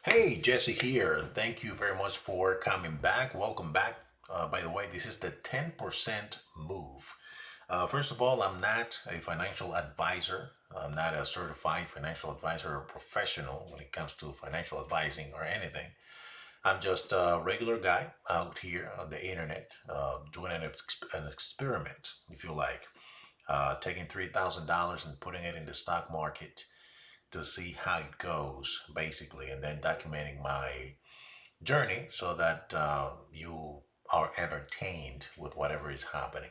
Hey, Jesse here. Thank you very much for coming back. Welcome back. By the way, this is the 10% move. First of all, I'm not a financial advisor. I'm not a certified financial advisor or professional when it comes to financial advising or anything. I'm just a regular guy out here on the internet doing an experiment, if you like, taking $3,000 and putting it in the stock market to see how it goes, basically, and then documenting my journey so that you are entertained with whatever is happening.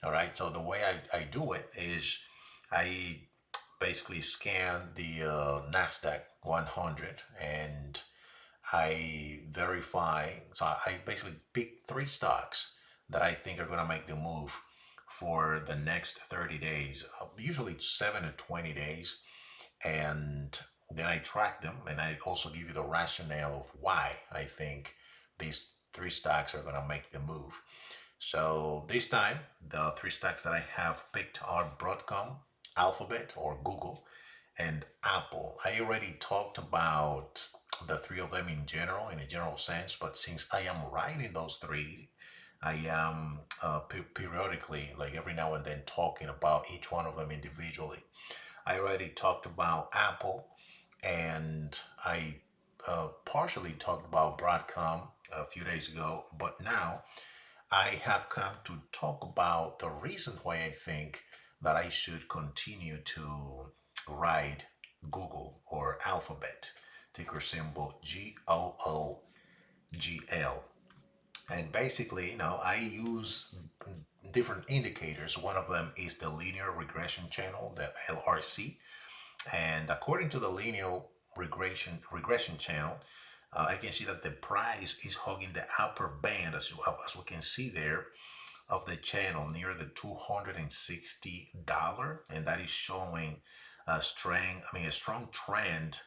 All right. So the way I do it is I basically scan the NASDAQ 100 and I verify. So I basically pick three stocks that I think are going to make the move for the next 30 days, usually 7 to 20 days, and then I track them and I also give you the rationale of why I think these three stocks are going to make the move. So this time, the three stocks that I have picked are Broadcom, Alphabet or Google, and Apple. I already talked about the three of them in general, in a general sense, but since I am writing those three, I am periodically, like every now and then, talking about each one of them individually. I already talked about Apple, and I partially talked about Broadcom a few days ago, but now I have come to talk about the reason why I think that I should continue to ride Google or Alphabet, ticker symbol GOOGL. And basically, I use different indicators. One of them is the linear regression channel, the LRC. And according to the linear regression channel, I can see that the price is hugging the upper band, as we can see there, of the channel near the $260, and that is showing a strong trend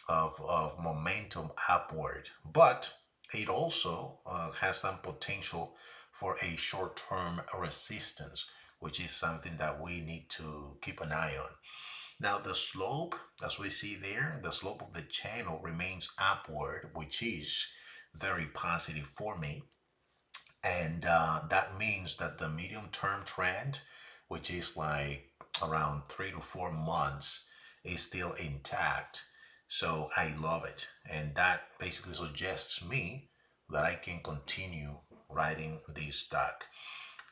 of momentum upward. But it also has some potential for a short-term resistance, which is something that we need to keep an eye on. Now, the slope, as we see there, the slope of the channel remains upward, which is very positive for me. And that means that the medium term trend, which is like around 3 to 4 months, is still intact. So I love it. And that basically suggests me that I can continue riding this stock.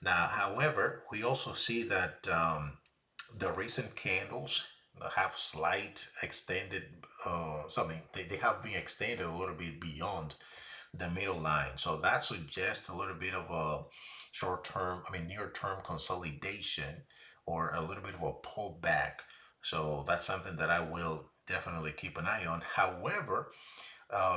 Now, however, we also see that the recent candles have slight extended something they have been extended a little bit beyond the middle line, so that suggests a little bit of a near term consolidation or a little bit of a pullback. So that's something that I will definitely keep an eye on. However,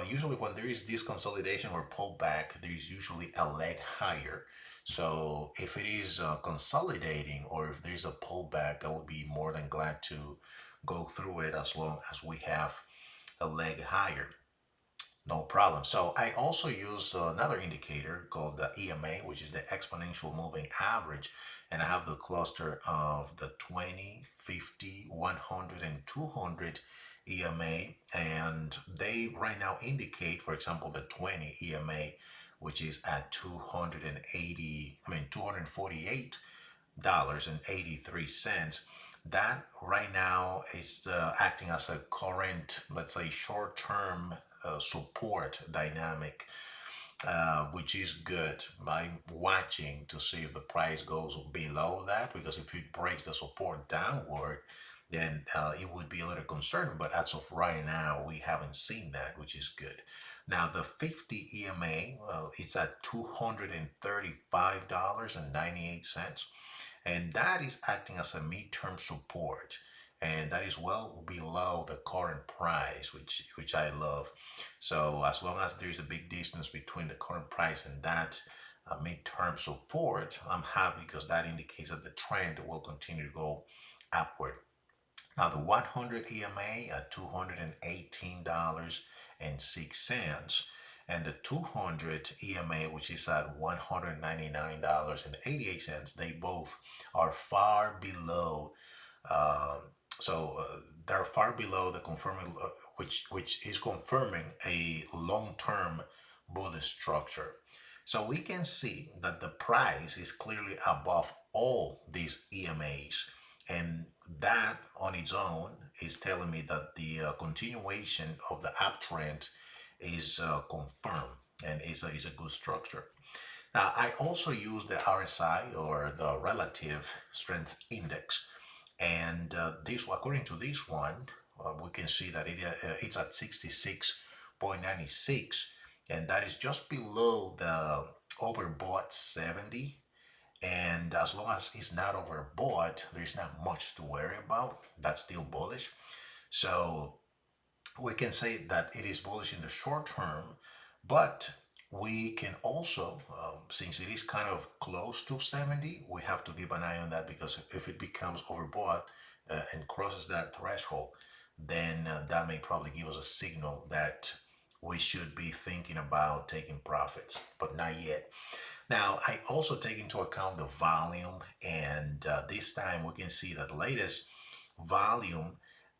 usually when there is this consolidation or pullback, there is usually a leg higher. So if it is consolidating or if there's a pullback, I would be more than glad to go through it as long as we have a leg higher. No problem. So I also use another indicator called the EMA, which is the exponential moving average. And I have the cluster of the 20, 50, 100, and 200 EMA. And they right now indicate, for example, the 20 EMA, which is at 248.83. That right now is acting as a current, let's say, short-term support dynamic, which is good. I'm watching to see if the price goes below that, because if it breaks the support downward, then it would be a little concerning. But as of right now, we haven't seen that, which is good. Now, the 50 EMA is at $235.98, and that is acting as a midterm support, and that is well below the current price, which I love. So as long as there's a big distance between the current price and that midterm support, I'm happy, because that indicates that the trend will continue to go upward. Now the 100 EMA at $218.06, and the 200 EMA, which is at $199.88, they both are far below. Um, so they're far below the confirming, which is confirming a long-term bullish structure. So we can see that the price is clearly above all these EMAs, and that on its own is telling me that the continuation of the uptrend is confirmed and is a good structure. Now, I also use the RSI, or the Relative Strength Index, and this, according to this one, we can see that it's at 66.96, and that is just below the overbought 70. And as long as it's not overbought, there's not much to worry about. That's still bullish. So we can say that it is bullish in the short term, but we can also, since it is kind of close to 70, we have to keep an eye on that, because if it becomes overbought and crosses that threshold, then that may probably give us a signal that we should be thinking about taking profits, but not yet. Now, I also take into account the volume, and this time we can see that the latest volume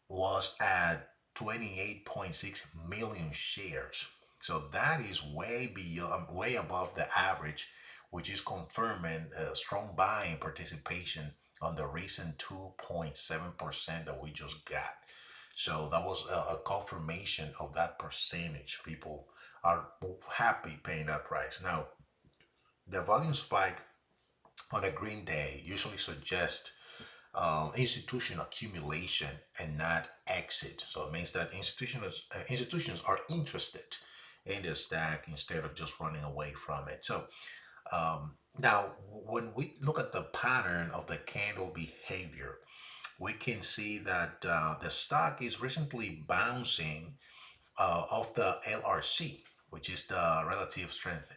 was at 28.6 million shares. So that is way beyond, way above the average, which is confirming a strong buying participation on the recent 2.7% that we just got. So that was a confirmation of that percentage. People are happy paying that price. Now, the volume spike on a green day usually suggests institutional accumulation and not exit. So it means that institutions are interested in the stack instead of just running away from it. So now, when we look at the pattern of the candle behavior, we can see that the stock is recently bouncing off the LRC, which is the relative strength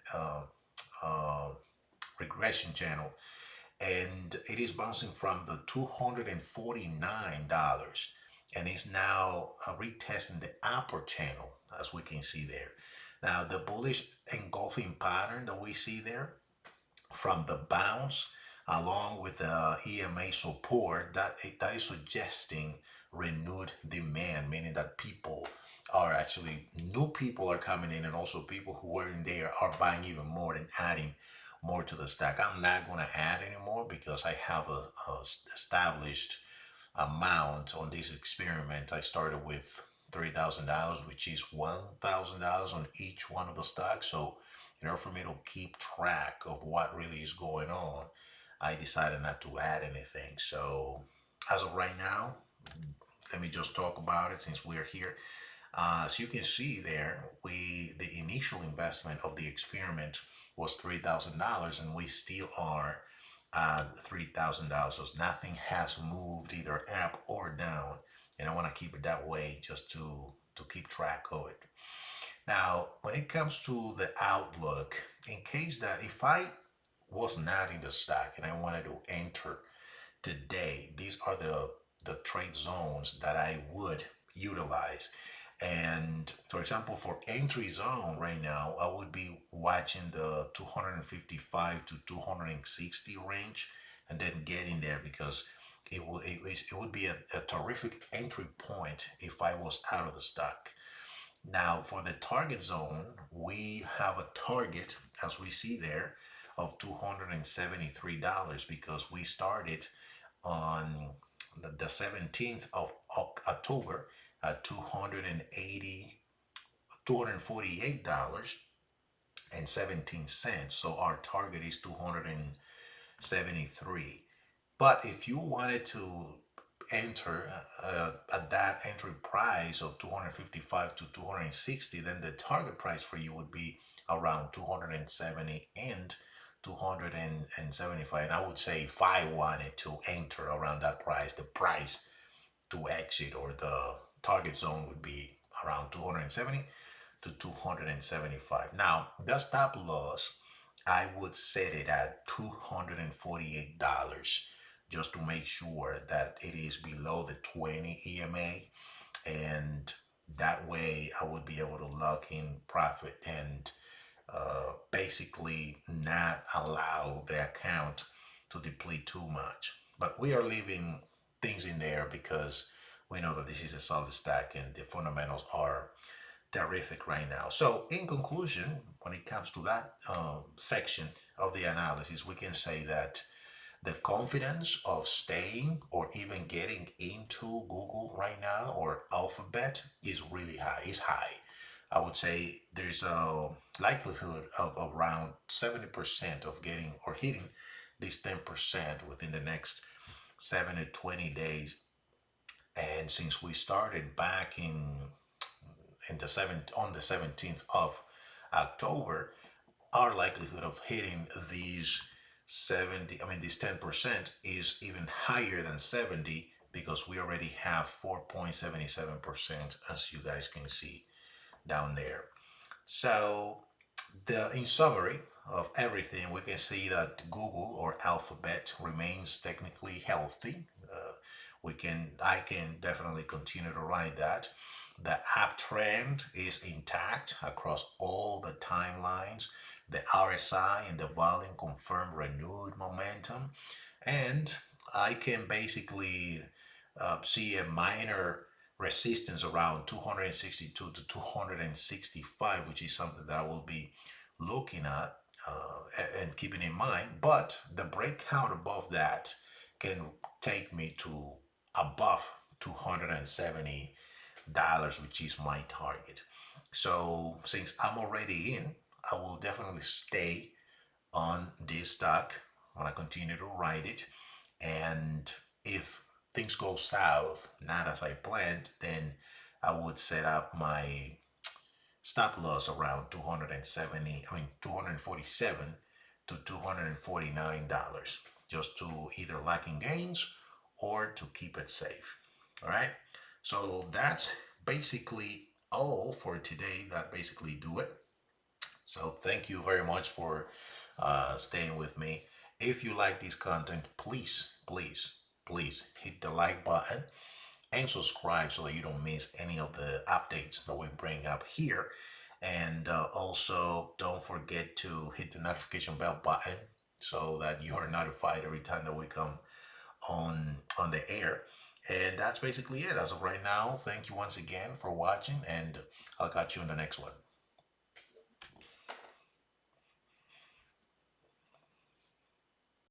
uh, regression channel, and it is bouncing from the $249 and is now retesting the upper channel, as we can see there. Now, the bullish engulfing pattern that we see there from the bounce along with the EMA support, that is suggesting renewed demand, meaning that people are actually, new people are coming in, and also people who were in there are buying even more and adding more to the stack. I'm not going to add anymore because I have a established amount on this experiment. I started with $3,000, which is $1,000 on each one of the stocks. So in order for me to keep track of what really is going on, I decided not to add anything. So as of right now, let me just talk about it since we're here. As you can see there, the initial investment of the experiment was $3,000, and we still are at $3,000. So nothing has moved either up or down, and I want to keep it that way just to keep track of it. Now, when it comes to the outlook, in case that if I was not in the stock and I wanted to enter today, these are the trade zones that I would utilize. And for example, for entry zone right now, I would be watching the 255 to 260 range and then getting there, because it would be a terrific entry point if I was out of the stock. Now, for the target zone, we have a target, as we see there, of $273, because we started on the 17th of October at $248.17. So our target is 273. But if you wanted to enter at that entry price of 255 to 260, then the target price for you would be around 270 and 275. And I would say if I wanted to enter around that price, the price to exit, or the target zone, would be around 270 to 275. Now, the stop loss, I would set it at $248, just to make sure that it is below the 20 EMA, and that way I would be able to lock in profit and basically not allow the account to deplete too much. But we are leaving things in there because we know that this is a solid stack and the fundamentals are terrific right now. So, in conclusion, when it comes to that section of the analysis, we can say that the confidence of staying or even getting into Google right now or Alphabet is really high. It's high. I would say there's a likelihood of around 70% of getting or hitting this 10% within the next 7 to 20 days. And since we started back in the 7th on the 17th of October, our likelihood of hitting these 70, I mean, this 10% is even higher than 70 because we already have 4.77%, as you guys can see down there. So, in summary of everything, we can see that Google or Alphabet remains technically healthy. I can definitely continue to ride that. The uptrend is intact across all the timelines. The RSI and the volume confirm renewed momentum, and I can basically see a minor resistance around 262 to 265, which is something that I will be looking at and keeping in mind. But the breakout above that can take me to above $270, which is my target. So since I'm already in, I will definitely stay on this stock. I'm gonna continue to ride it, and if things go south, not as I planned, then I would set up my stop loss around 270, I mean 247 to $249, just to either lock in gains or to keep it safe. All right. So that's basically all for today. That basically do it. So thank you very much for staying with me. If you like this content, please hit the like button and subscribe so that you don't miss any of the updates that we bring up here. And also, don't forget to hit the notification bell button so that you are notified every time that we come on the air. And that's basically it as of right now. Thank you once again for watching, and I'll catch you in the next one.